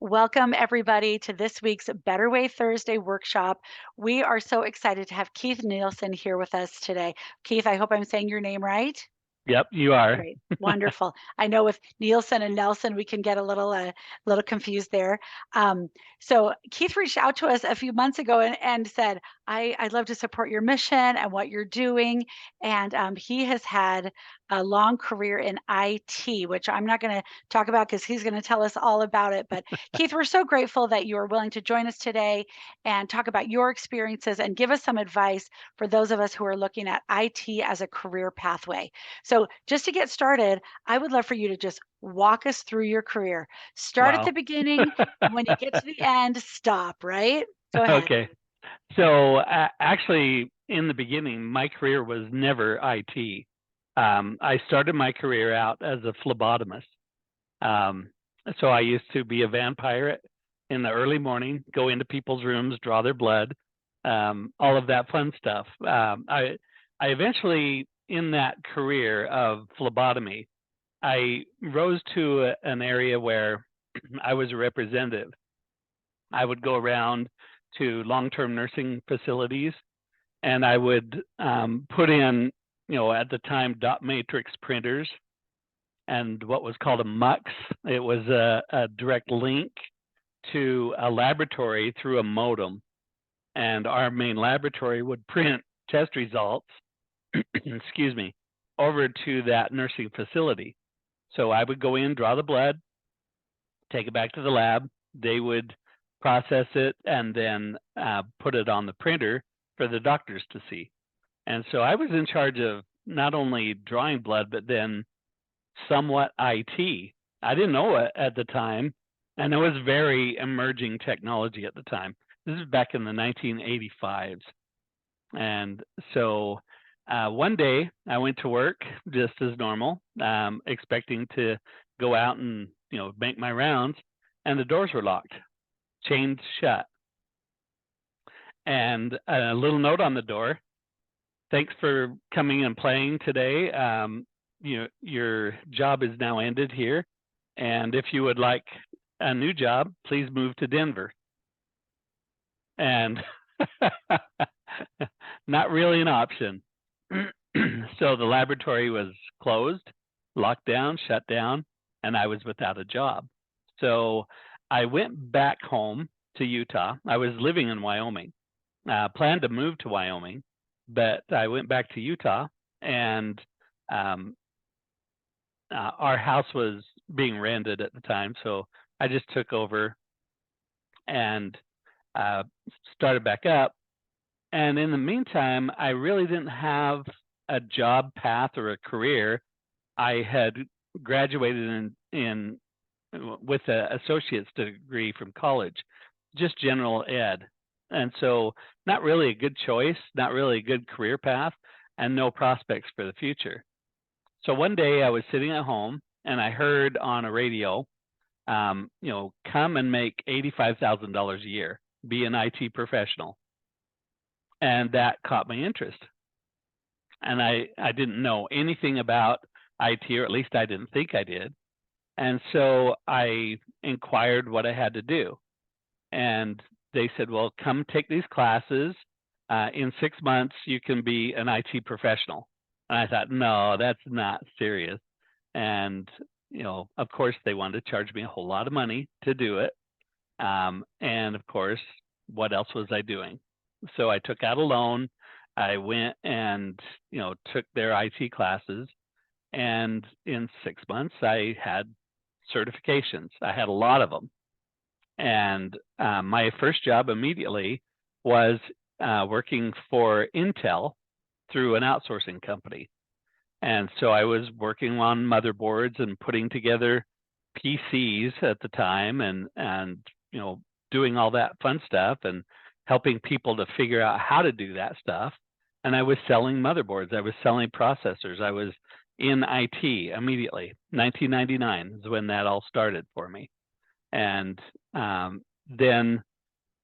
Welcome, everybody, to this week's Better Way Thursday workshop. We are so excited to have Keith Nielsen here with us today. Keith, I hope I'm saying your name right. Yep, you are. Great. Wonderful. I know with Nielsen and Nelson, we can get a little confused there. So Keith reached out to us a few months ago and said, I'd love to support your mission and what you're doing. And he has had a long career in IT, which I'm not going to talk about because he's going to tell us all about it. But Keith, we're so grateful that you are willing to join us today and talk about your experiences and give us some advice for those of us who are looking at IT as a career pathway. So just to get started, I would love for you to just walk us through your career. Start at the Wow. beginning, and when you get to the end, stop, right? Go ahead. Okay. So actually, in the beginning, my career was never IT. I started my career out as a phlebotomist. Um, so I used to be a vampire in the early morning, go into people's rooms, draw their blood, all of that fun stuff. I eventually, in that career of phlebotomy, I rose to an area where I was a representative. I would go around to long-term nursing facilities, and I would put in, at the time, dot matrix printers and what was called a MUX. It was a direct link to a laboratory through a modem, and our main laboratory would print test results, excuse me, over to that nursing facility. So I would go in, draw the blood, take it back to the lab. They would process it and then put it on the printer for the doctors to see. And so I was in charge of not only drawing blood, but then somewhat IT. I didn't know it at the time, and it was very emerging technology at the time. This is back in the 1985s. And so one day I went to work just as normal, expecting to go out and make my rounds, and the doors were locked, chained shut, and a little note on the door: "Thanks for coming and playing today. Your job is now ended here, and if you would like a new job, please move to Denver." And not really an option. So the laboratory was closed, locked down, shut down, and I was without a job. So I went back home to Utah. I was living in Wyoming, planned to move to Wyoming, but I went back to Utah, and our house was being rented at the time. So I just took over and started back up. And in the meantime, I really didn't have a job path or a career. I had graduated in with an associate's degree from college, just general ed. And so not really a good choice, not really a good career path, and no prospects for the future. So one day I was sitting at home and I heard on a radio, come and make $85,000 a year, be an IT professional. And that caught my interest. And I didn't know anything about IT, or at least I didn't think I did. And so I inquired what I had to do. And they said, well, come take these classes. In 6 months, you can be an IT professional. And I thought, no, that's not serious. And, of course, they wanted to charge me a whole lot of money to do it. And, of course, what else was I doing? So I took out a loan. I went and, took their IT classes. And in 6 months, I had certifications. I had a lot of them. And my first job immediately was working for Intel through an outsourcing company. And so I was working on motherboards and putting together PCs at the time, and doing all that fun stuff and helping people to figure out how to do that stuff. And I was selling motherboards. I was selling processors. I was in IT immediately. 1999 is when that all started for me. And then,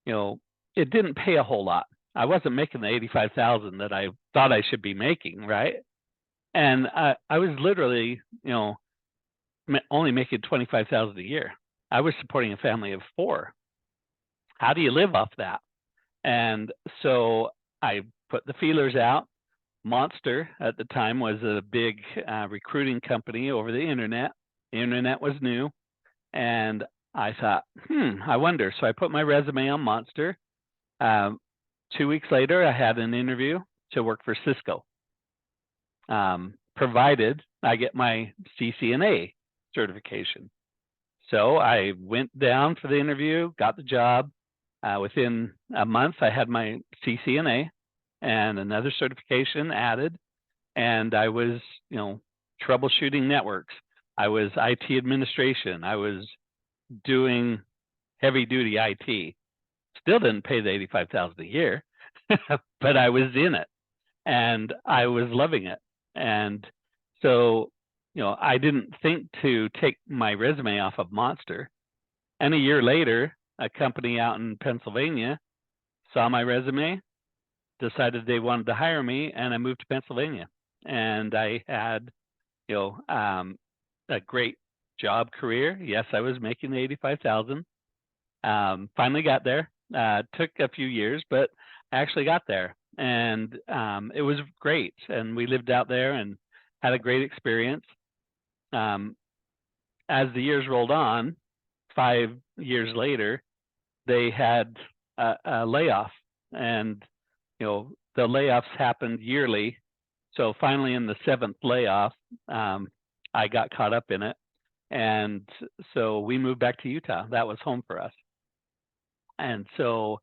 it didn't pay a whole lot. I wasn't making the 85,000 that I thought I should be making, right? And I was literally, only making 25,000 a year. I was supporting a family of 4. How do you live off that? And so I put the feelers out. Monster at the time was a big recruiting company over the internet. The internet was new, and I thought, I wonder. So I put my resume on Monster. 2 weeks later, I had an interview to work for Cisco, provided I get my CCNA certification. So I went down for the interview, got the job. Within a month, I had my CCNA and another certification added, and I was, troubleshooting networks. I was IT administration. I was doing heavy duty IT. Still didn't pay the $85,000 a year, but I was in it and I was loving it. And so, I didn't think to take my resume off of Monster. And a year later, a company out in Pennsylvania saw my resume, decided they wanted to hire me, and I moved to Pennsylvania. And I had, a great job career. Yes, I was making the $85,000. Finally got there. Took a few years, but I actually got there, and it was great. And we lived out there and had a great experience. As the years rolled on, 5 years later, they had a layoff, and the layoffs happened yearly. So finally, in the 7th layoff, I got caught up in it, and so we moved back to Utah. That was home for us. And so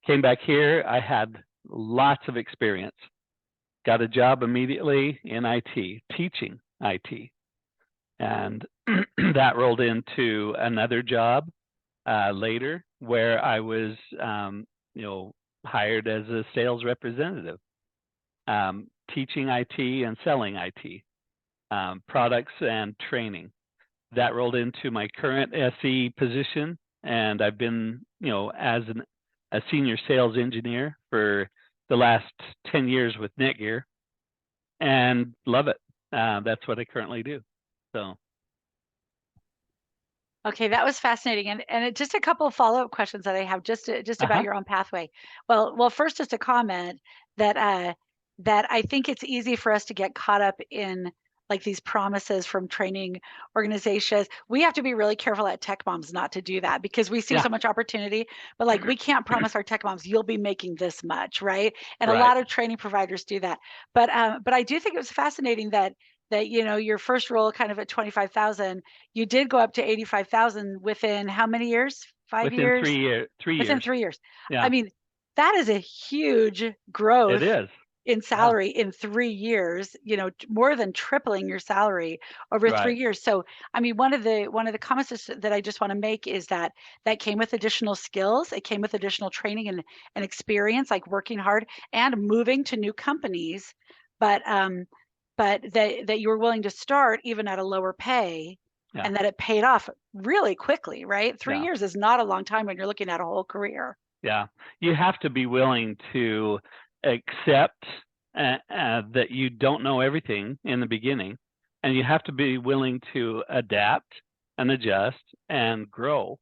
came back here. I had lots of experience. Got a job immediately in IT, teaching IT. And that rolled into another job later where I was, hired as a sales representative, teaching IT and selling IT, products and training. That rolled into my current SE position, and I've been, as a senior sales engineer for the last 10 years with Netgear, and love it. That's what I currently do. So. Okay, that was fascinating, and just a couple of follow-up questions that I have just about your own pathway. Well, first, just a comment that that I think it's easy for us to get caught up in like these promises from training organizations. We have to be really careful at Tech Moms not to do that, because we see so much opportunity, but like we can't promise our Tech Moms you'll be making this much, right? And a lot of training providers do that. But I do think it was fascinating that your first role kind of at 25,000, you did go up to 85,000 within how many years? 5 years? Within 3 years. 3 years. Within 3 years. Yeah. I mean, that is a huge growth. It is. In salary in 3 years, more than tripling your salary over 3 years. So, I mean, one of the comments that I just want to make is that came with additional skills. It came with additional training and experience, like working hard and moving to new companies. But that you were willing to start even at a lower pay, and that it paid off really quickly, right? 3 years is not a long time when you're looking at a whole career. Yeah, you have to be willing to accept that you don't know everything in the beginning, and you have to be willing to adapt and adjust and grow.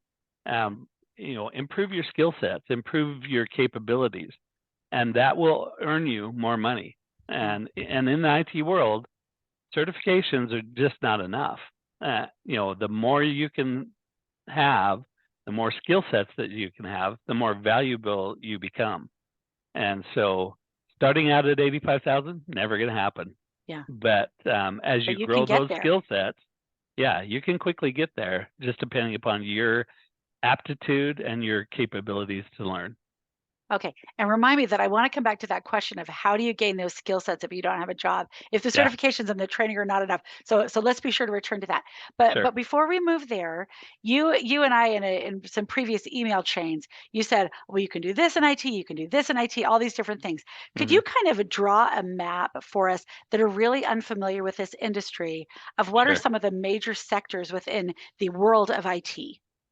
Improve your skill sets, improve your capabilities, and that will earn you more money. And in the IT world, certifications are just not enough. The more you can have, the more skill sets that you can have, the more valuable you become. And so starting out at 85,000, never going to happen. Yeah. But as you grow those skill sets, you can quickly get there, just depending upon your aptitude and your capabilities to learn. Okay. And remind me that I want to come back to that question of how do you gain those skill sets if you don't have a job, if the certifications and the training are not enough. So let's be sure to return to that. But before we move there, you and I in some previous email chains, you said, well, you can do this in IT, you can do this in IT, all these different things. Could you kind of draw a map for us that are really unfamiliar with this industry of what are some of the major sectors within the world of IT?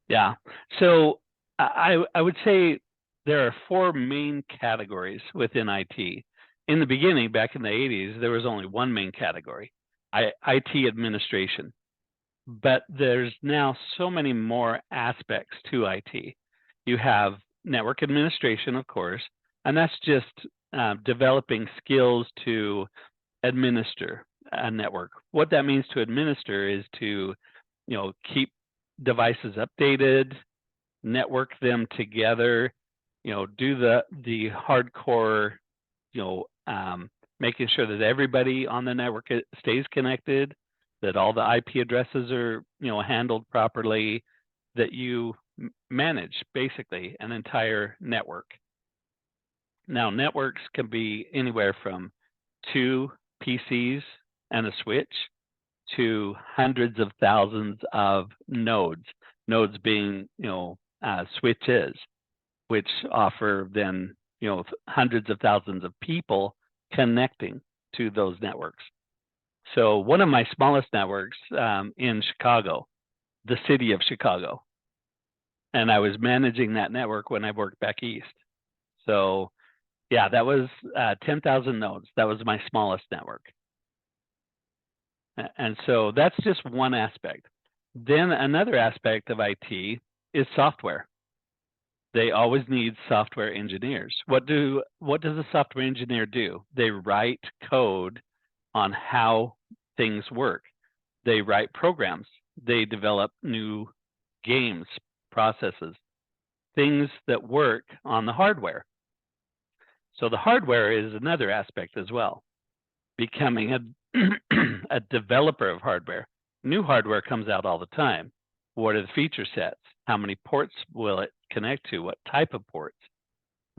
Yeah. So I would say there are 4 main categories within IT. In the beginning, back in the 80s, there was only one main category, IT administration. but there's now so many more aspects to IT. You have network administration, of course, and that's just developing skills to administer a network. What that means to administer is to, keep devices updated, network them together, do the hardcore, making sure that everybody on the network stays connected, that all the IP addresses are, handled properly, that you manage basically an entire network. Now, networks can be anywhere from 2 PCs and a switch to hundreds of thousands of nodes. Nodes being, switches, which offer then, hundreds of thousands of people connecting to those networks. So one of my smallest networks in Chicago, the city of Chicago, and I was managing that network when I worked back east. So yeah, that was 10,000 nodes. That was my smallest network. And so that's just one aspect. Then another aspect of IT is software. They always need software engineers. What does a software engineer do? They write code on how things work. They write programs. They develop new games, processes, things that work on the hardware. So the hardware is another aspect as well. Becoming a developer of hardware. New hardware comes out all the time. What are the feature sets? How many ports will it connect to? What type of ports?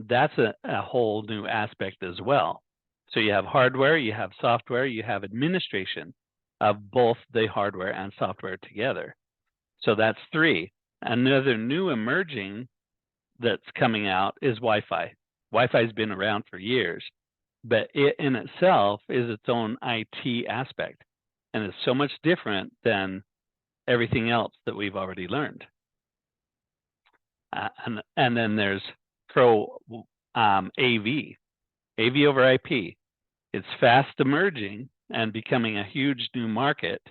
That's a whole new aspect as well. So you have hardware, you have software, you have administration of both the hardware and software together. So that's 3. Another new emerging that's coming out is Wi-Fi. Wi-Fi has been around for years, but it in itself is its own IT aspect, and it's so much different than everything else that we've already learned. And then there's Pro AV over IP. It's fast emerging and becoming a huge new market,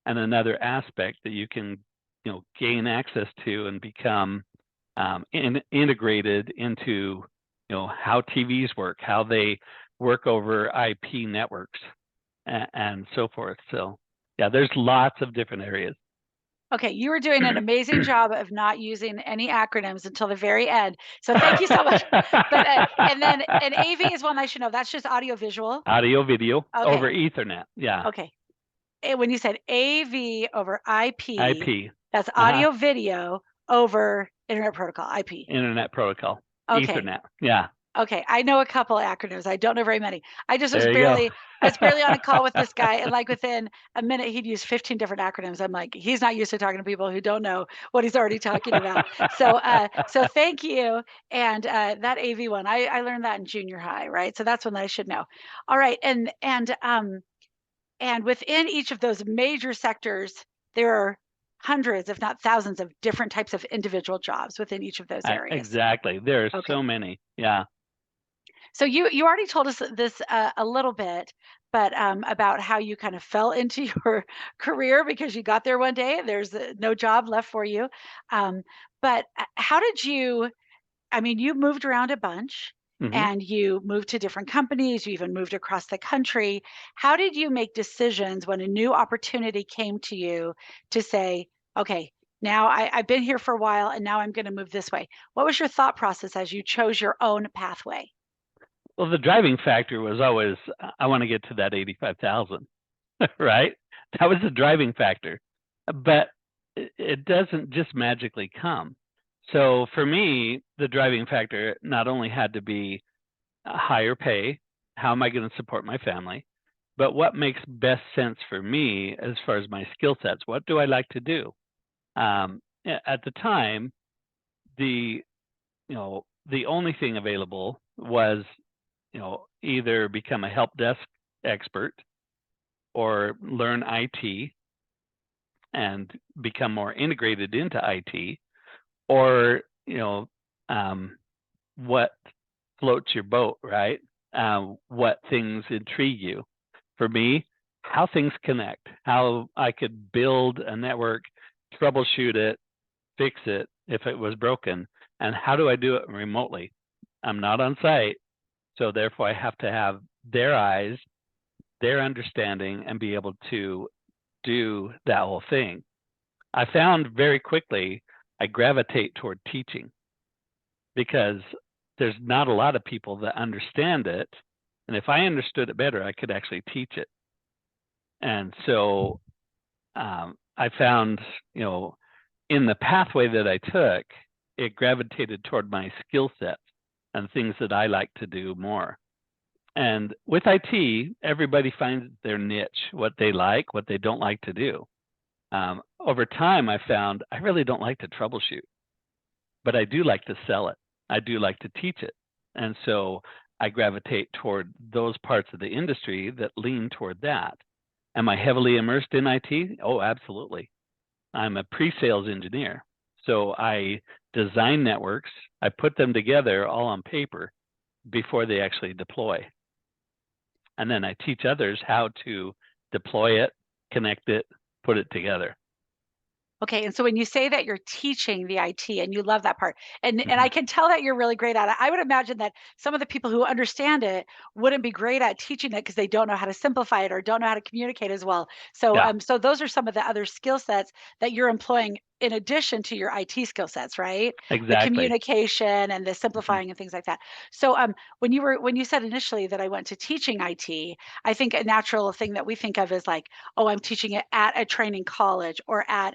and another aspect that you can, gain access to and become integrated into, how TVs work, how they work over IP networks, and so forth. So yeah, there's lots of different areas. Okay, you were doing an amazing job of not using any acronyms until the very end. So thank you so much. But and then an AV is one I should know. That's just audio visual. Audio video Okay. over Ethernet. Yeah. Okay. When you said AV over IP, that's Uh-huh. audio video over Internet Protocol, IP. Internet Protocol. Okay. Ethernet. Yeah. Okay, I know a couple of acronyms. I don't know very many. I just was There you go. I was barely on a call with this guy, and like within a minute, he'd used 15 different acronyms. I'm like, he's not used to talking to people who don't know what he's already talking about. So, so thank you. And that AV one, I learned that in junior high, right? So that's one that I should know. All right, and within each of those major sectors, there are hundreds, if not thousands, of different types of individual jobs within each of those areas. Exactly. There are so many. Yeah. So you already told us this a little bit, but about how you kind of fell into your career because you got there one day and there's no job left for you. But how did you? I mean, you moved around a bunch. Mhm. And you moved to different companies, you even moved across the country. How did you make decisions when a new opportunity came to you to say, okay, now I've been here for a while and now I'm going to move this way? What was your thought process as you chose your own pathway? Well, the driving factor was always, I want to get to that 85,000, right? That was the driving factor. But it doesn't just magically come. So for me, the driving factor not only had to be a higher pay, how am I going to support my family, but what makes best sense for me as far as my skill sets? What do I like to do? At the time, the the only thing available was either become a help desk expert or learn IT and become more integrated into IT, or what floats your boat, right? What things intrigue you? For me, how things connect, how I could build a network, troubleshoot it, fix it if it was broken, and how do I do it remotely? I'm not on site, so therefore I have to have their eyes, their understanding, and be able to do that whole thing. I found very quickly I gravitate toward teaching because there's not a lot of people that understand it. And if I understood it better, I could actually teach it. And so I found, in the pathway that I took, it gravitated toward my skill sets and things that I like to do more. And with IT, everybody finds their niche, what they like, what they don't like to do. Over time, I found I really don't like to troubleshoot, but I do like to sell it. I do like to teach it. And so I gravitate toward those parts of the industry that lean toward that. Am I heavily immersed in IT? Oh, absolutely. I'm a pre-sales engineer. So I design networks, I put them together all on paper before they actually deploy. And then I teach others how to deploy it, connect it, put it together. Okay, and so when you say that you're teaching the IT and you love that part, and I can tell that you're really great at it. I would imagine that some of the people who understand it wouldn't be great at teaching it because they don't know how to simplify it or don't know how to communicate as well. So Yeah, so those are some of the other skill sets that you're employing in addition to your IT skill sets, right? The exactly. communication and the simplifying and things like that. So when you said initially that I went to teaching IT, I think a natural thing that we think of is like, oh, I'm teaching it at a training college or at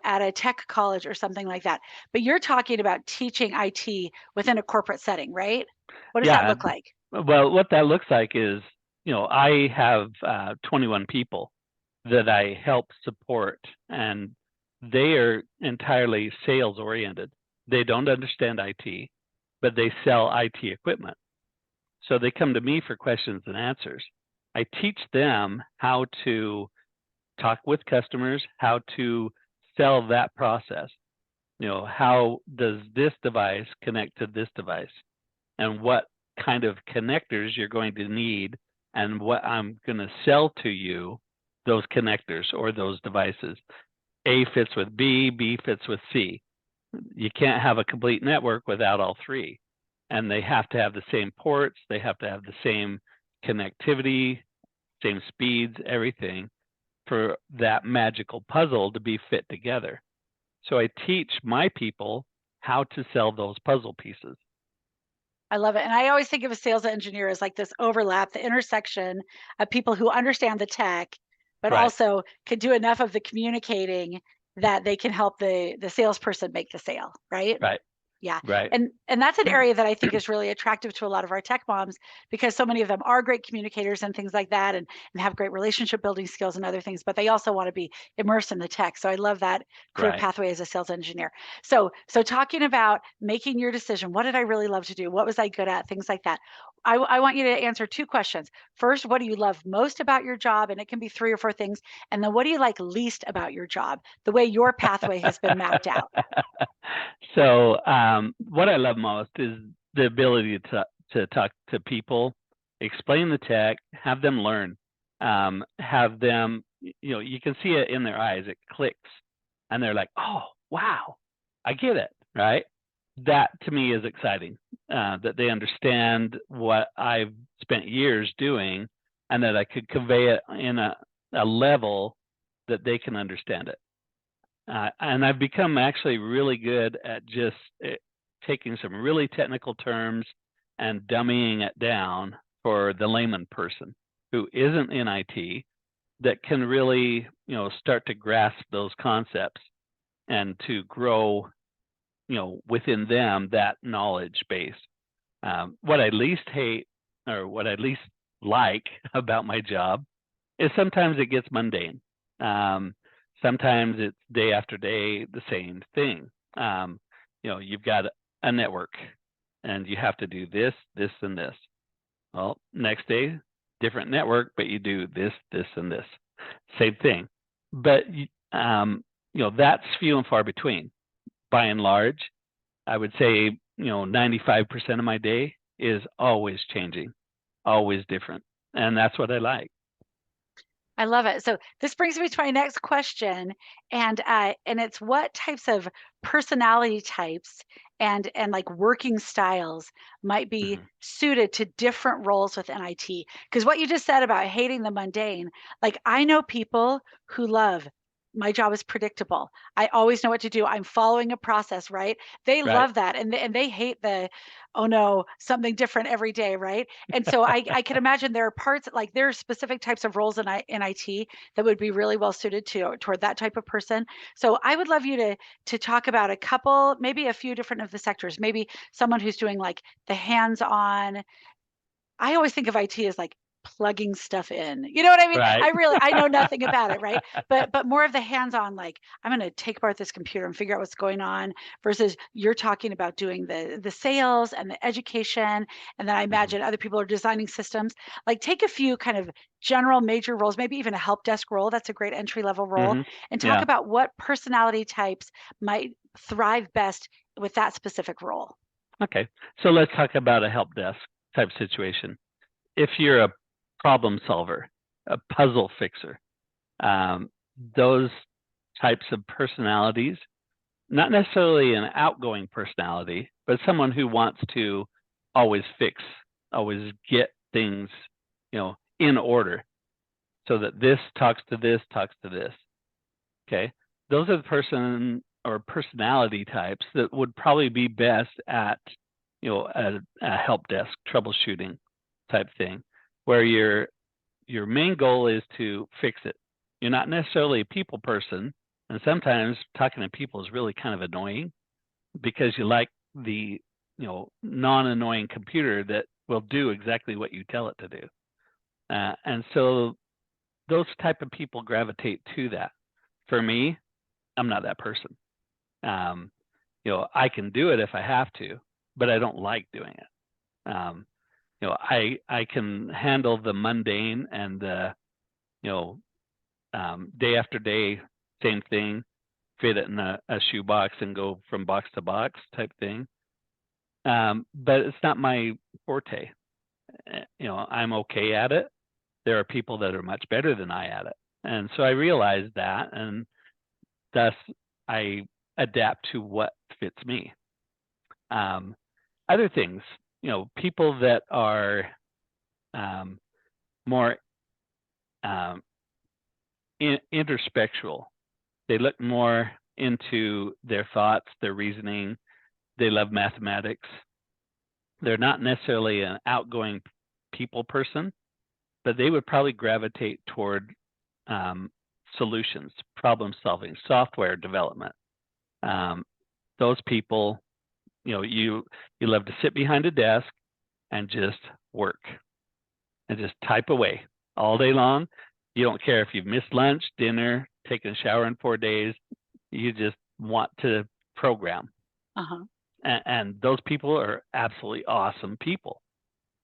at a tech college or something like that. But you're talking about teaching IT within a corporate setting, right? What does that Yeah. look like? Well, what that looks like is, I have 21 people that I help support, and they are entirely sales oriented. They don't understand IT, but they sell IT equipment. So they come to me for questions and answers. I teach them how to talk with customers, how to sell that process. How does this device connect to this device? And what kind of connectors you're going to need and what I'm going to sell to you, those connectors or those devices. A fits with B, B fits with C. You can't have a complete network without all three. And they have to have the same ports, they have to have the same connectivity, same speeds, everything for that magical puzzle to be fit together. So I teach my people how to sell those puzzle pieces. I love it. And I always think of a sales engineer as like this overlap, the intersection of people who understand the tech, but Right, also can do enough of the communicating that they can help the salesperson make the sale, right? right, Yeah. right, And that's an area that I think is really attractive to a lot of our tech moms because so many of them are great communicators and things like that and have great relationship building skills and other things, but they also want to be immersed in the tech. So I love that career right. pathway as a sales engineer. So talking about making your decision, what did I really love to do? What was I good at? Things like that. I want you to answer two questions. First, what do you love most about your job? And it can be three or four things. And then what do you like least about your job? The way your pathway has been mapped out. So what I love most is the ability to talk to people, explain the tech, have them learn, have them, you can see it in their eyes, it clicks, and they're like, oh, wow, I get it, right? That to me is exciting, that they understand what I've spent years doing and that I could convey it in a level that they can understand it. And I've become actually really good at just taking some really technical terms and dummying it down for the layman person who isn't in IT that can really, start to grasp those concepts and to grow, within them that knowledge base. What I least hate or what I least like about my job is sometimes it gets mundane. Um, Sometimes it's day after day the same thing. You've got a network and you have to do this, this, and this. Well, next day, different network, but you do this, this, and this. Same thing. But that's few and far between. By and large, I would say 95% of my day is always changing, always different, and that's what I like. I love it. So this brings me to my next question, and it's what types of personality types and like working styles might be Mhm. suited to different roles within IT? Because what you just said about hating the mundane, like I know people who love my job is predictable. I always know what to do. I'm following a process, right? They Right. love that, and they hate the oh no, something different every day, right? And so I can imagine there are parts like there are specific types of roles in IT that would be really well suited to toward that type of person. So I would love you to talk about a couple, maybe a few different of the sectors, maybe someone who's doing like the hands-on. I always think of IT as like plugging stuff in. You know what I mean? Right. I know nothing about it, right? But more of the hands-on, like I'm going to take apart this computer and figure out what's going on versus you're talking about doing the sales and the education. And then I Mhm. imagine other people are designing systems. Like take a few kind of general major roles, maybe even a help desk role. That's a great entry level role. Mhm. And talk Yeah. about what personality types might thrive best with that specific role. Okay. So let's talk about a help desk type situation. If you're a problem solver, a puzzle fixer, um, those types of personalities, not necessarily an outgoing personality, but someone who wants to always fix, always get things, in order so that this talks to this, talks to this. Okay. Those are the person or personality types that would probably be best at, a help desk troubleshooting type thing, where your main goal is to fix it. You're not necessarily a people person, and sometimes talking to people is really kind of annoying because you like the non-annoying computer that will do exactly what you tell it to do. And so those type of people gravitate to that. For me, I'm not that person. Um, I can do it if I have to, but I don't like doing it. I can handle the mundane and the you know day after day, same thing, fit it in a shoebox and go from box to box type thing. But it's not my forte. I'm okay at it. There are people that are much better than I at it. And so I realized that, and thus I adapt to what fits me. Um, Other things, people that are um, more um, interspectual, they look more into their thoughts, their reasoning. They love mathematics. They're not necessarily an outgoing people person, but they would probably gravitate toward um, solutions, problem solving, software development. Um, those people, you love to sit behind a desk and just work and just type away all day long. You don't care if you've missed lunch, dinner, taken a shower in 4 days. You just want to program. Uh-huh. And those people are absolutely awesome people.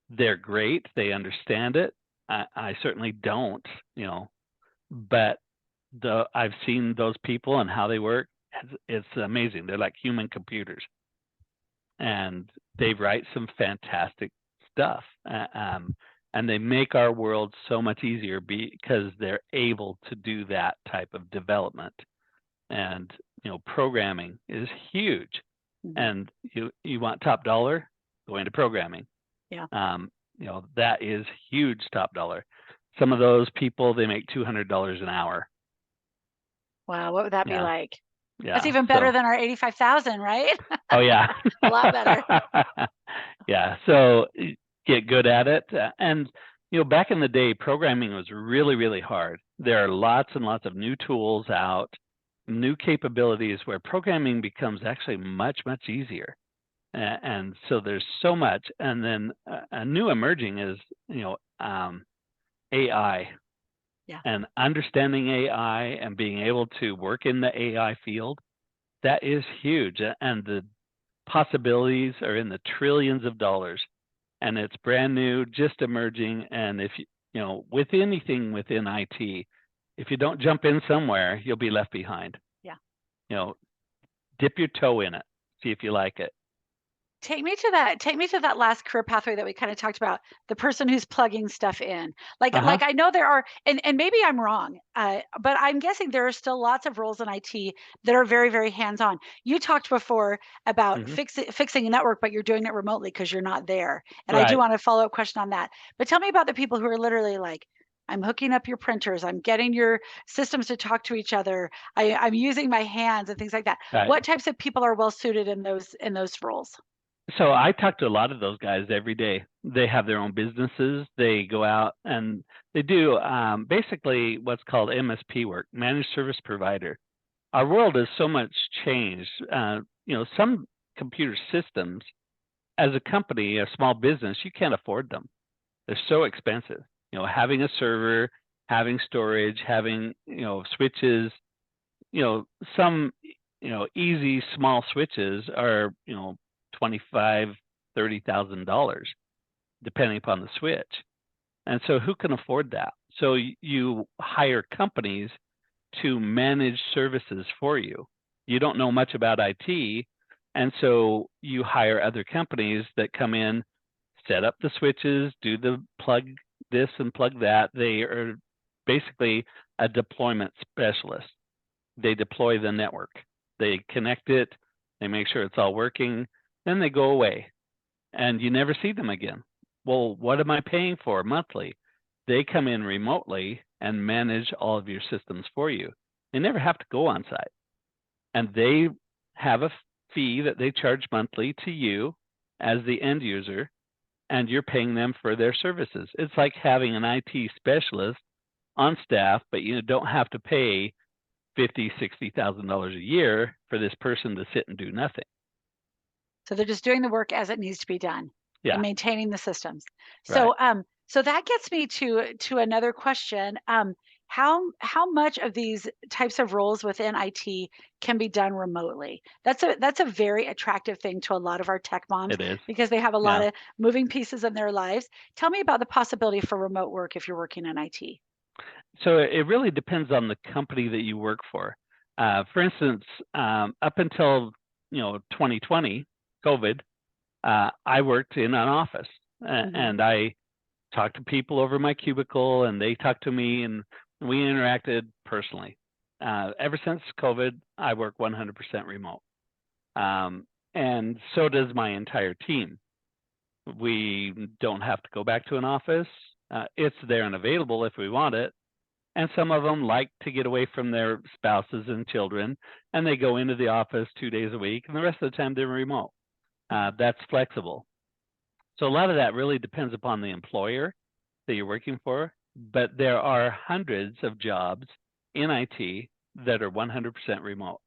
They're great. They understand it. I certainly don't, but I've seen those people and how they work. It's amazing. They're like human computers, and they write some fantastic stuff. And they make our world so much easier because they're able to do that type of development. And programming is huge. Mhm. And you want top dollar, go into programming. Yeah. That is huge top dollar. Some of those people, they make $200 an hour. Wow, what would that be Yeah, like? That's yeah. even better So, than our 85,000, right? oh yeah, A lot better. yeah. So get good at it, and back in the day, programming was really, really hard. There are lots and lots of new tools out, new capabilities where programming becomes actually much, much easier. And so there's so much, and then a new emerging is AI, Yeah. and understanding AI and being able to work in the AI field. That is huge, and the possibilities are in the trillions of dollars, and it's brand new, just emerging. And if with anything within IT, if you don't jump in somewhere, you'll be left behind. Yeah. You know, dip your toe in it, see if you like it. Take me to that last career pathway that we kind of talked about, the person who's plugging stuff in. Uh-huh. Like I know there are, and maybe I'm wrong, but I'm guessing there are still lots of roles in IT that are very, very hands-on. You talked before about Hmm. fixing a network, but you're doing it remotely because you're not there. And I do Right. want a follow-up question on that. But tell me about the people who are literally like, I'm hooking up your printers, I'm getting your systems to talk to each other, I'm using my hands and things like that. Right. What types of people are well suited in those roles? So I talk to a lot of those guys every day. They have their own businesses. They go out and they do basically what's called MSP work, managed service provider. Our world is so much changed. Some computer systems, as a company, a small business, you can't afford them. They're so expensive. Having a server, having storage, having switches. Some easy small switches are 25, $30,000 depending upon the switch. And so who can afford that? So you hire companies to manage services for you. You don't know much about IT, and so you hire other companies that come in, set up the switches, do the plug this and plug that. They are basically a deployment specialist. They deploy the network. They connect it, they make sure it's all working, then they go away and you never see them again. Well, what am I paying for monthly? They come in remotely and manage all of your systems for you. They never have to go on site. And they have a fee that they charge monthly to you as the end user, and you're paying them for their services. It's like having an IT specialist on staff, but you don't have to pay $50,000, $60,000 a year for this person to sit and do nothing. So they're just doing the work as it needs to be done and Yeah, maintaining the systems. right. So that gets me to another question. How much of these types of roles within IT can be done remotely? That's a very attractive thing to a lot of our tech moms It is. because they have a lot Yeah. of moving pieces in their lives. Tell me about the possibility for remote work if you're working in IT. So it really depends on the company that you work for. For instance, up until 2020, COVID, I worked in an office Hmm. and I talked to people over my cubicle, and they talked to me, and we interacted personally. Ever since COVID, I work 100% remote, and so does my entire team. We don't have to go back to an office. It's there and available if we want it. And some of them like to get away from their spouses and children, and they go into the office 2 days a week, and the rest of the time they're remote. That's flexible. So a lot of that really depends upon the employer that you're working for, but there are hundreds of jobs in IT that are 100% remote.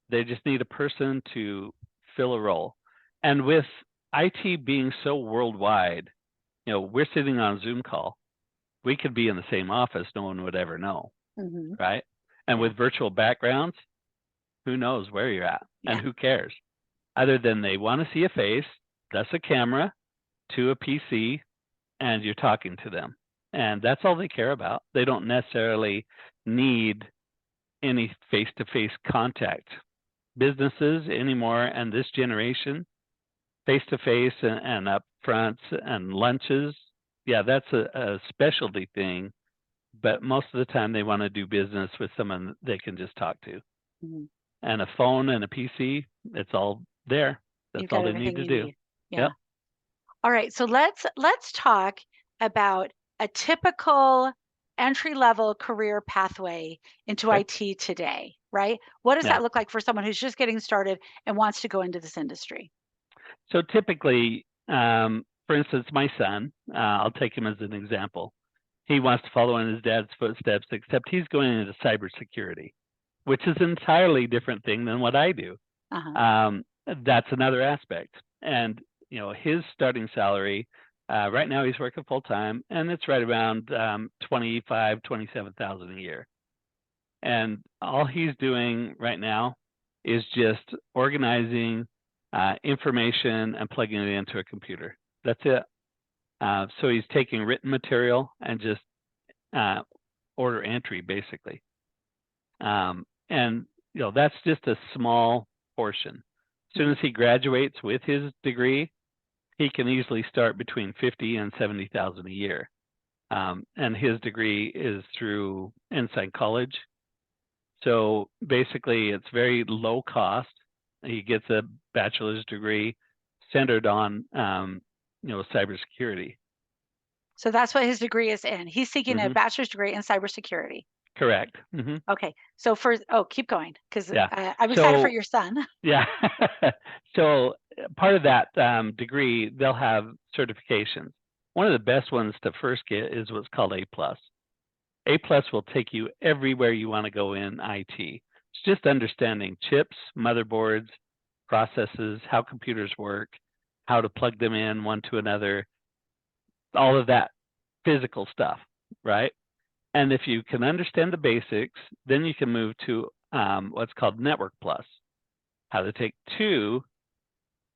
They just need a person to fill a role. And with IT being so worldwide, we're sitting on a Zoom call. We could be in the same office, no one would ever know, Hmm. right? And Yeah, with virtual backgrounds, who knows where you're at and yeah. who cares? Other than they want to see a face, that's a camera to a PC, and you're talking to them. And that's all they care about. They don't necessarily need any face to face contact. Businesses anymore and this generation, face to face and up fronts and lunches, yeah, that's a specialty thing. But most of the time, they want to do business with someone they can just talk to. Mhm. And a phone and a PC, it's all there. That's You've all got they need everything to you do. need. Yeah. Yep. All right, so let's talk about a typical entry level career pathway into Okay. IT today, right? What does Yeah. that look like for someone who's just getting started and wants to go into this industry? So typically, for instance, my son, I'll take him as an example. He wants to follow in his dad's footsteps, except he's going into cybersecurity, which is an entirely different thing than what I do. Uh-huh. Um, that's another aspect. And his starting salary right now he's working full time, and it's right around 25, 27,000 a year. And all he's doing right now is just organizing information and plugging it into a computer. That's it. So he's taking written material and just uh, order entry basically. And that's just a small portion. As soon as he graduates with his degree, he can easily start between 50 and 70,000 a year. And his degree is through Ensign College. So basically, it's very low cost. He gets a bachelor's degree centered on, cybersecurity. So that's what his degree is in. He's seeking a Hmm. bachelor's degree in cybersecurity. Correct. Hmm. Okay. So keep going because Yeah. I'm excited for So your son. yeah. So part of that degree, they'll have certifications. One of the best ones to first get is what's called A plus. A plus will take you everywhere you want to go in IT. It's just understanding chips, motherboards, processes, how computers work, how to plug them in one to another, all of that physical stuff, right? And if you can understand the basics, then you can move to what's called Network Plus, how to take two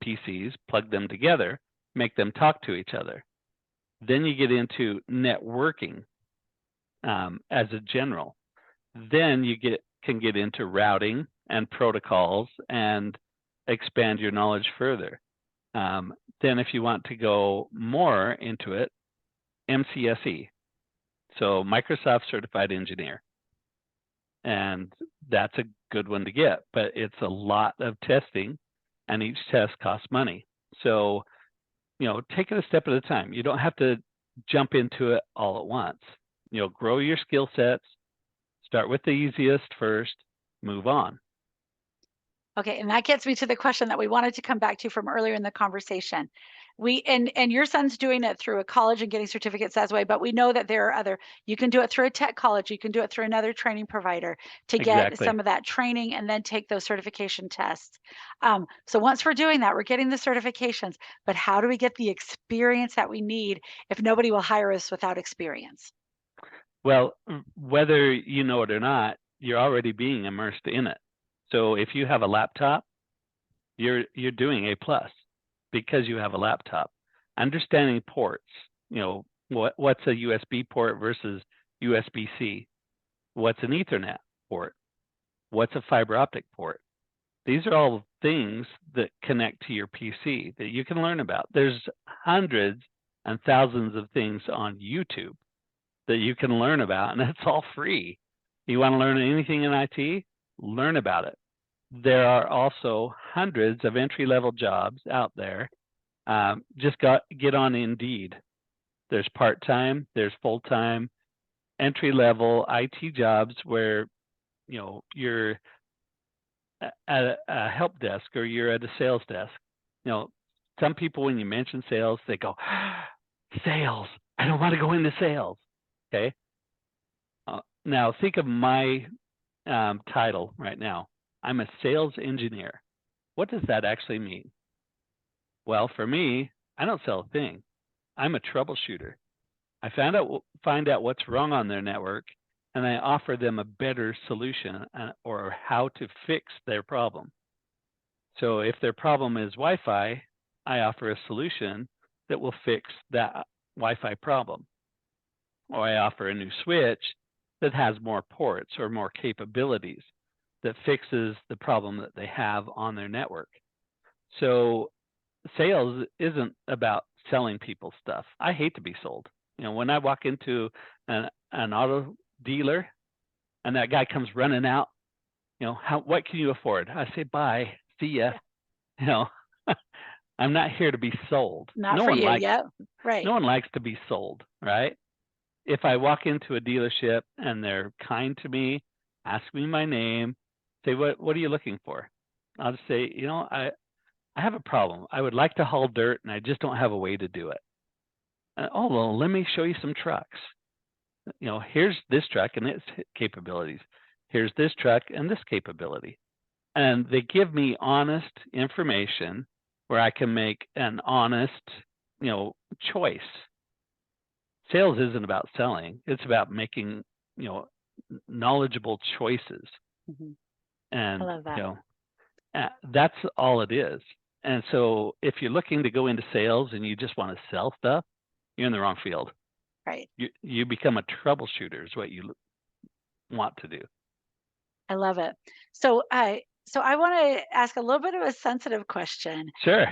PCs, plug them together, make them talk to each other. Then you get into networking as a general. Then you can get into routing and protocols and expand your knowledge further. Then if you want to go more into it, MCSE, so Microsoft Certified Engineer. And that's a good one to get, but it's a lot of testing and each test costs money. So, take it a step at a time. You don't have to jump into it all at once. Grow your skill sets, start with the easiest first, move on. Okay, and that gets me to the question that we wanted to come back to from earlier in the conversation. And your son's doing it through a college and getting certificates that way, but we know that there are other, you can do it through a tech college, you can do it through another training provider to get Exactly. some of that training and then take those certification tests. So once we're doing that, we're getting the certifications, but how do we get the experience that we need if nobody will hire us without experience? Well, whether you know it or not, you're already being immersed in it. So if you have a laptop, you're doing A plus because you have a laptop. Understanding ports, what's a USB port versus USB-C? What's an Ethernet port? What's a fiber optic port? These are all things that connect to your PC that you can learn about. There's hundreds and thousands of things on YouTube that you can learn about, and it's all free. You want to learn anything in IT? Learn about it. There are also hundreds of entry-level jobs out there. Just get on Indeed. There's part-time, there's full-time, entry-level IT jobs where you're at a help desk or you're at a sales desk. Some people when you mention sales, they go, sales. I don't want to go into sales. Okay. Now think of my title right now. I'm a sales engineer. What does that actually mean? Well, for me, I don't sell a thing. I'm a troubleshooter. I find out what's wrong on their network, and I offer them a better solution or how to fix their problem. So if their problem is Wi-Fi, I offer a solution that will fix that Wi-Fi problem. Or I offer a new switch that has more ports or more capabilities that fixes the problem that they have on their network. So sales isn't about selling people stuff. I hate to be sold. When I walk into an auto dealer and that guy comes running out, what can you afford? I say, bye, see ya. Yeah. You know, I'm not here to be sold. Not for you. Yep. Right. No one likes to be sold, right? If I walk into a dealership and they're kind to me, ask me my name, say, what are you looking for? I'll just say, I have a problem. I would like to haul dirt and I just don't have a way to do it. Oh, well, let me show you some trucks. Here's this truck and its capabilities. Here's this truck and this capability. And they give me honest information where I can make an honest, choice. Sales isn't about selling. It's about making, knowledgeable choices. Mm-hmm. I And, love that. that's all it is. And so if you're looking to go into sales and you just want to sell stuff, you're in the wrong field. Right. You become a troubleshooter is what you want to do. I love it. So So I want to ask a little bit of a sensitive question Sure.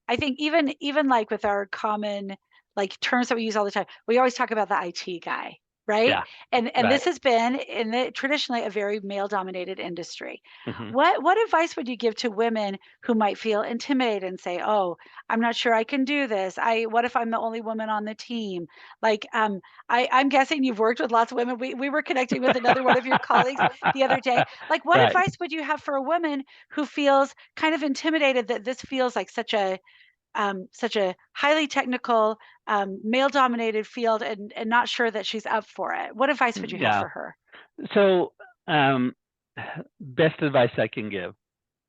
I think even like with our common like terms that we use all the time, we always talk about the IT guy, right? Yeah. And Right. this has been in the traditionally a very male dominated industry. Hmm. What advice would you give to women who might feel intimidated and say, "Oh, I'm not sure I can do this. I what if I'm the only woman on the team?" Like I'm guessing you've worked with lots of women. We were connecting with another one of your colleagues the other day. Like, what Right. advice would you have for a woman who feels kind of intimidated that this feels like such a highly technical, male-dominated field, and not sure that she's up for it? What advice would you have Yeah. for her? So, um, best advice I can give.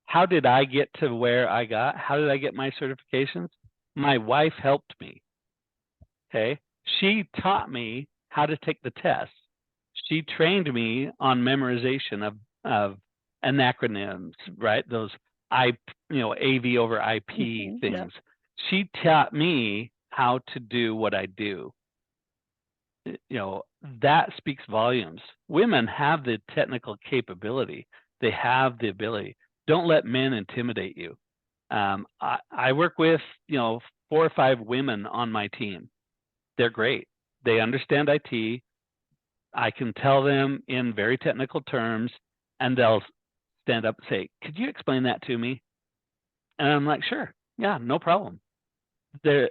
How did I get to where I got? How did I get my certifications? My wife helped me. Okay. She taught me how to take the test. She trained me on memorization of acronyms, right? Those AV over IP Yep. things. She taught me how to do what I do. That speaks volumes. Women have the technical capability. They have the ability. Don't let men intimidate you. I work with 4 or 5 women on my team. They're great. They understand IT. I can tell them in very technical terms, and they'll stand up and say, "Could you explain that to me?" And I'm like, "Sure, yeah, no problem." There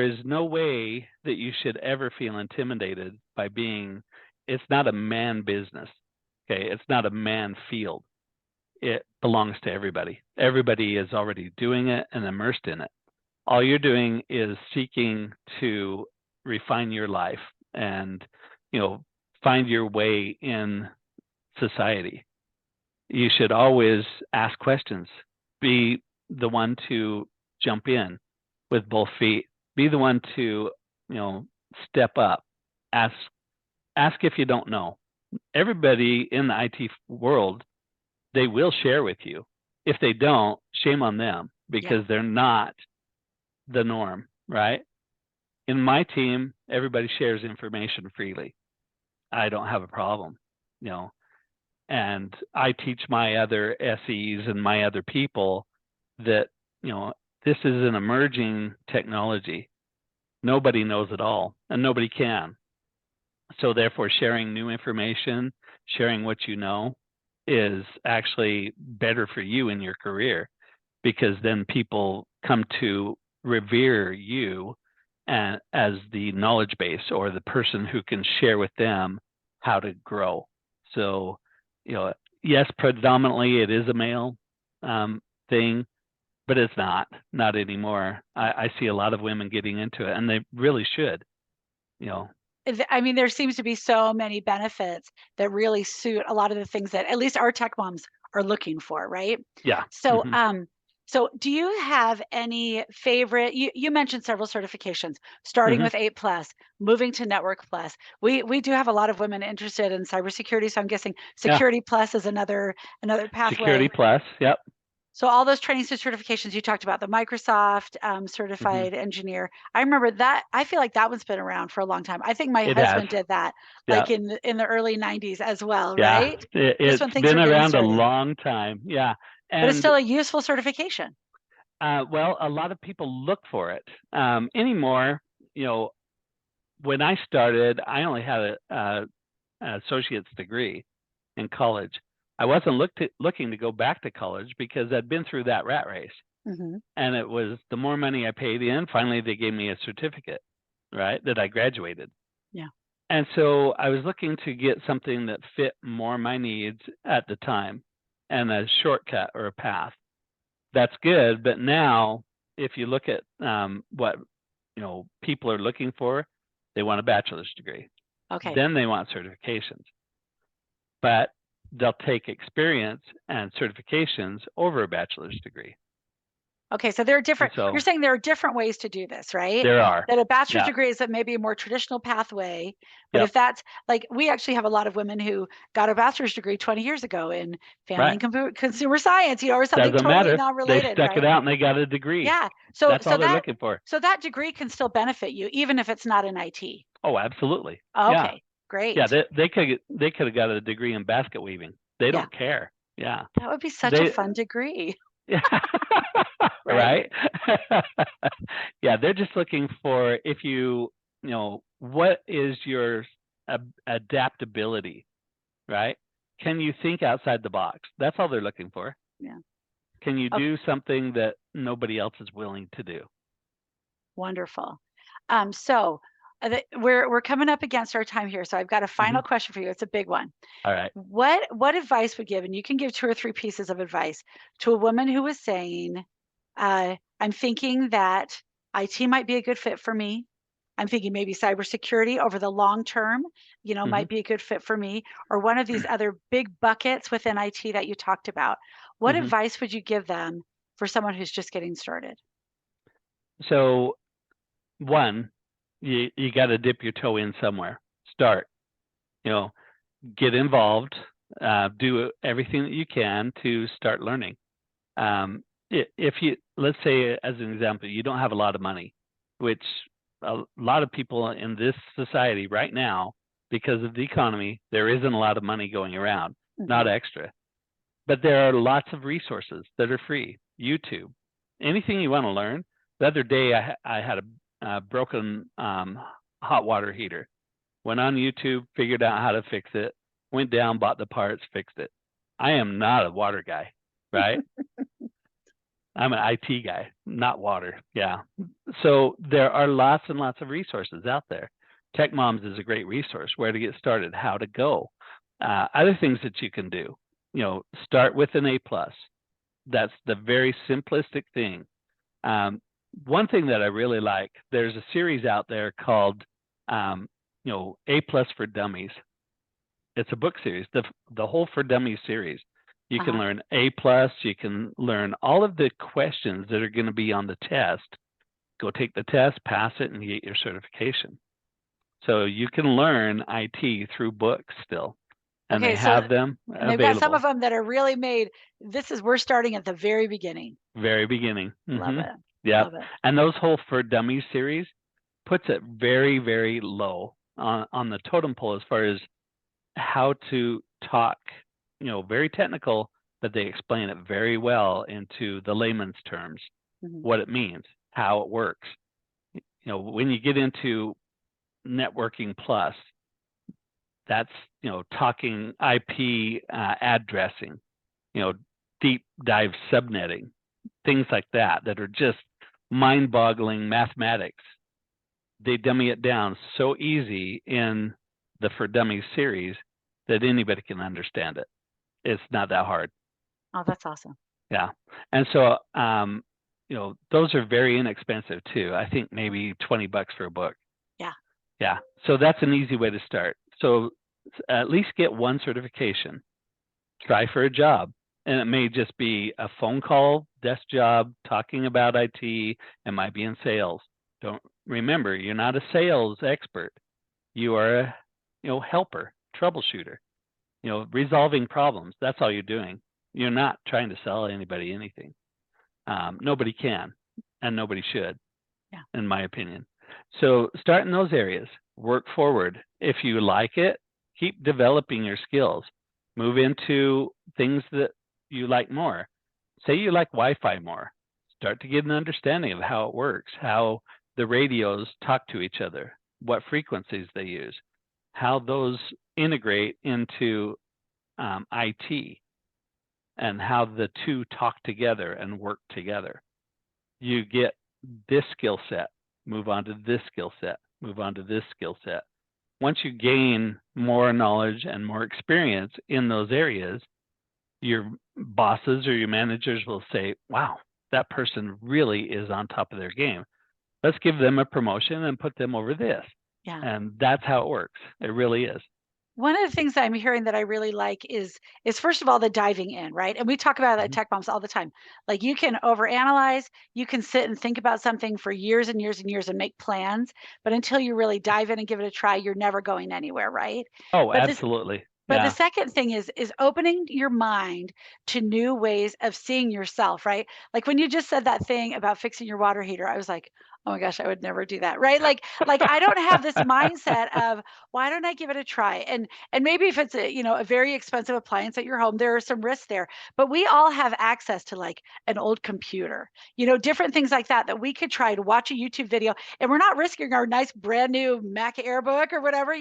is no way that you should ever feel intimidated by being. It's not a man business. Okay, it's not a man field. It belongs to everybody. Everybody is already doing it and immersed in it. All you're doing is seeking to refine your life and you know find your way in society. You should always ask questions. Be the one to jump in with both feet. Be the one to you know step up. Ask ask if you don't know. Everybody in the IT world, they will share with you. If they don't, shame on them, Yeah. because they're not the norm, right? In my team, everybody shares information freely. I don't have a problem, you know. And I teach my other SEs and my other people that, you know, this is an emerging technology. Nobody knows it all, and nobody can. So therefore, sharing new information, sharing what you know, is actually better for you in your career, because then people come to revere you and as the knowledge base or the person who can share with them how to grow. So, you know, yes, predominantly it is a male thing, but it's not anymore. I see a lot of women getting into it, and they really should. You know, I mean, there seems to be so many benefits that really suit a lot of the things that at least our tech moms are looking for, right? yeah. So, Hmm. so do you have any favorite? You mentioned several certifications, starting Hmm. with 8 plus, moving to Network Plus. We do have a lot of women interested in cybersecurity, so I'm guessing Yeah. Security Plus is another Security pathway. Plus. Yep. So all those trainings and certifications you talked about, the Microsoft Hmm. certified engineer. I remember that. I feel like that one's been around for a long time. I think my It has. husband did that Yeah. like in the early 90s as well, Yeah, right? Just when it's things been were getting around a started. long time. Yeah, But it's and still a useful certification. well, a lot of people look for it anymore. You know, when I started, I only had an associate's degree in college. I wasn't looking to go back to college because I'd been through that rat race, Hmm. and it was the more money I paid in. Finally, they gave me a certificate, right, that I graduated. Yeah. And so I was looking to get something that fit more my needs at the time, and a shortcut or a path. That's good, but now if you look at what people are looking for, they want a bachelor's degree. Okay. Then they want certifications, but they'll take experience and certifications over a bachelor's degree. Okay, so there are And different, you're so saying there are different ways to do this, right? there are, That a bachelor's yeah, degree is maybe a more traditional pathway, but yep, if that's like, we actually have a lot of women who got a bachelor's degree 20 years ago in family right. and consumer science, or something Doesn't totally matter. They non-related, stuck it right? out and they got a degree. Yeah. So That's all they're looking for. so that degree can still benefit you even if it's not in IT. Oh, absolutely. Yeah. Okay, Yeah, great. they could have got a degree in basket weaving. They Yeah. don't care. Yeah. That would be such a They fun degree, Yeah. right? Right? Yeah, they're just looking for if what is your adaptability, right? Can you think outside the box? That's all they're looking for. Yeah. Can you Oh, do something that nobody else is willing to do? wonderful. So we're coming up against our time here. So I've got a final Mhm. question for you. It's a big one. All right. What advice would give, and you can give 2 or 3 pieces of advice to a woman who is saying, I'm thinking that IT might be a good fit for me. I'm thinking maybe cybersecurity over the long term, Mhm. might be a good fit for me, or one of these other big buckets within IT that you talked about. What Mhm. advice would you give them for someone who's just getting started? So, one, you gotta dip your toe in somewhere. Start, you know, get involved, do everything that you can to start learning. If you, let's say, as an example, you don't have a lot of money, which a lot of people in this society right now, because of the economy, there isn't a lot of money going around, not Mhm. extra. But there are lots of resources that are free. YouTube, anything you want to learn. The other day, I had a broken hot water heater. Went on YouTube, figured out how to fix it, went down, bought the parts, fixed it. I am not a water guy, right? I'm an IT guy, not water. Yeah. So there are lots and lots of resources out there. Tech Moms is a great resource. Where to get started, how to go. Other things that you can do, start with an A plus. That's the very simplistic thing. One thing that I really like, there's a series out there called, A plus for Dummies. It's a book series, the whole For Dummies series. You can Uh-huh. learn A plus. You can learn all of the questions that are going to be on the test. Go take the test, pass it, and get your certification. So you can learn IT through books still, and they Okay, so have them and they've got some of available. them that are really made. We're starting at the very beginning. Very beginning. Love it. Yep. Love it. And those whole For Dummies series puts it very, very low on the totem pole as far as how to talk, very technical, but they explain it very well into the layman's terms, Mhm. what it means, how it works. When you get into networking plus, that's, talking IP addressing, you know, deep dive subnetting, things like that are just mind boggling mathematics. They dummy it down so easy in the For Dummies series that anybody can understand it. It's not that hard. Oh, that's awesome. Yeah. And so, those are very inexpensive too. I think maybe $20 for a book. Yeah. Yeah. So that's an easy way to start. So at least get one certification. Try for a job. And it may just be a phone call, desk job, talking about IT. It might be in sales. Don't remember, you're not a sales expert. You are a, helper, troubleshooter, resolving problems. That's all you're doing. You're not trying to sell anybody anything. Nobody can, and nobody should, Yeah. in my opinion. So start in those areas. Work forward. If you like it, keep developing your skills. Move into things that you like more. Say you like Wi-Fi more. Start to get an understanding of how it works, how the radios talk to each other, what frequencies they use, how those integrate into IT, and how the two talk together and work together. You get this skill set, move on to this skill set, move on to this skill set. Once you gain more knowledge and more experience in those areas, your bosses or your managers will say, wow, that person really is on top of their game. Let's give them a promotion and put them over this. Yeah. And that's how it works. It really is. One of the things I'm hearing that I really like is first of all the diving in, right? And we talk about that at Mhm. Tech Moms all the time. Like you can overanalyze, you can sit and think about something for years and years and years and make plans, but until you really dive in and give it a try, you're never going anywhere, right? Oh, But this absolutely. But the Yeah. second thing is opening your mind to new ways of seeing yourself, right? Like when you just said that thing about fixing your water heater, I was like, Oh my gosh, I would never do that, right? Like I don't have this mindset of why don't I give it a try? And maybe if it's a very expensive appliance at your home, there are some risks there. But we all have access to like an old computer, different things like that we could try to watch a YouTube video, and we're not risking our nice brand new Mac Airbook or whatever.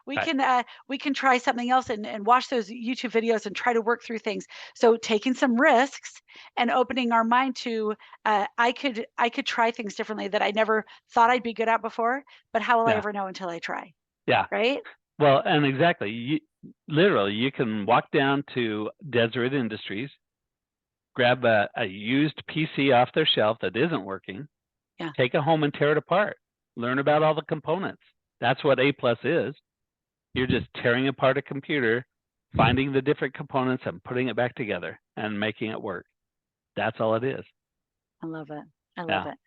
We Right. can try something else and watch those YouTube videos and try to work through things. So taking some risks and opening our mind to I could try things differently that I never thought I'd be good at before, but how will I Yeah. ever know until I try? Yeah. Right? Well, and exactly. Literally, you can walk down to Deseret Industries, grab a used PC off their shelf that isn't working, Yeah. take it home and tear it apart. Learn about all the components. That's what A+ is. You're just tearing apart a computer, finding the different components and putting it back together and making it work. That's all it is. I love it. I love Yeah. it.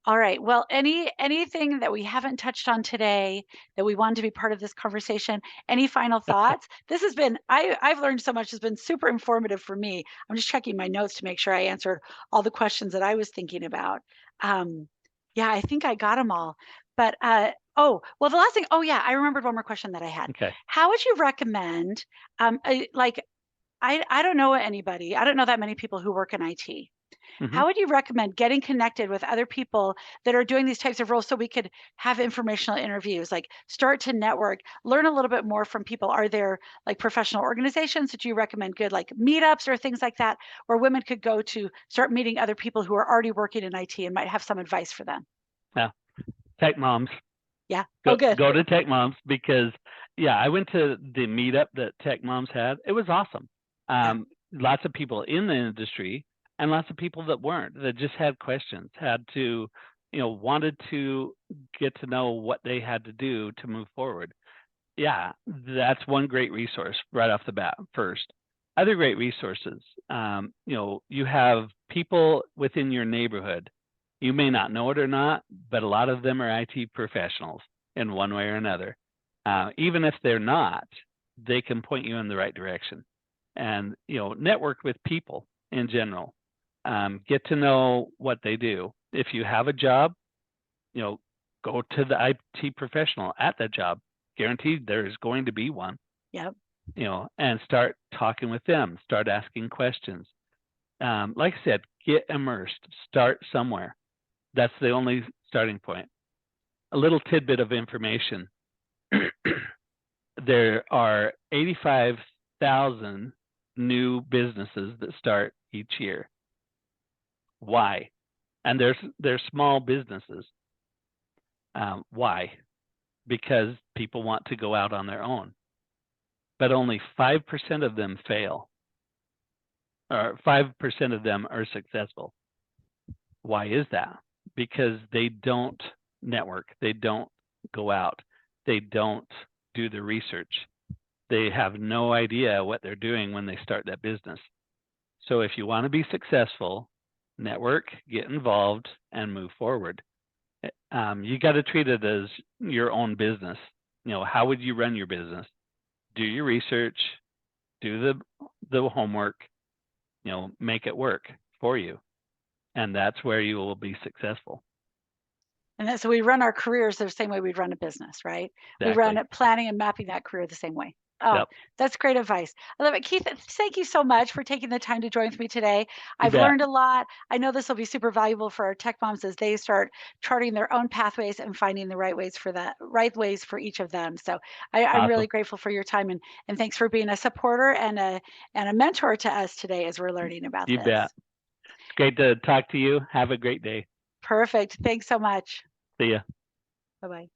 All right. Well, anything that we haven't touched on today that we wanted to be part of this conversation? Any final thoughts? This has been I've learned so much. It's been super informative for me. I'm just checking my notes to make sure I answered all the questions that I was thinking about. Um, yeah, I think I got them all. But oh, well, the last thing. Oh yeah, I remembered one more question that I had. Okay. How would you recommend? Like I don't know anybody. I don't know that many people who work in IT. Hmm. How would you recommend getting connected with other people that are doing these types of roles so we could have informational interviews, like start to network, learn a little bit more from people? Are there like professional organizations that you recommend good like meetups or things like that where women could go to start meeting other people who are already working in IT and might have some advice for them? Yeah. Tech moms. Yeah. Go Oh, good. go to Tech Moms because I went to the meetup that Tech Moms had. It was awesome. Yeah. Lots of people in the industry and lots of people that weren't, that just had questions, had to, wanted to get to know what they had to do to move forward. Yeah, that's one great resource right off the bat first. Other great resources, you have people within your neighborhood. You may not know it or not, but a lot of them are IT professionals in one way or another. Even if they're not, they can point you in the right direction. And, network with people in general. Get to know what they do. If you have a job, go to the IT professional at that job. Guaranteed there's going to be one, Yep. and start talking with them, start asking questions. Like I said, get immersed, start somewhere. That's the only starting point. A little tidbit of information. There are 85,000 new businesses that start each year. Why? And they're small businesses. Why? Because people want to go out on their own. But only 5% of them fail, or 5% of them are successful. Why is that? Because they don't network, they don't go out, they don't do the research. They have no idea what they're doing when they start that business. So if you want to be successful, network, get involved, and move forward. You got to treat it as your own business. How would you run your business? Do your research, do the homework, make it work for you. And that's where you will be successful. And then, so we run our careers the same way we'd run a business, right? We run Exactly. it planning and mapping that career the same way. Oh, Yep. that's great advice. I love it. Keith, thank you so much for taking the time to join with me today. You I've bet. learned a lot. I know this will be super valuable for our tech moms as they start charting their own pathways and finding the right ways for each of them. So I'm Awesome. really grateful for your time, and thanks for being a supporter and a mentor to us today as we're learning about You bet. this. It's great to talk to you. Have a great day. Perfect. Thanks so much. See ya. Bye-bye.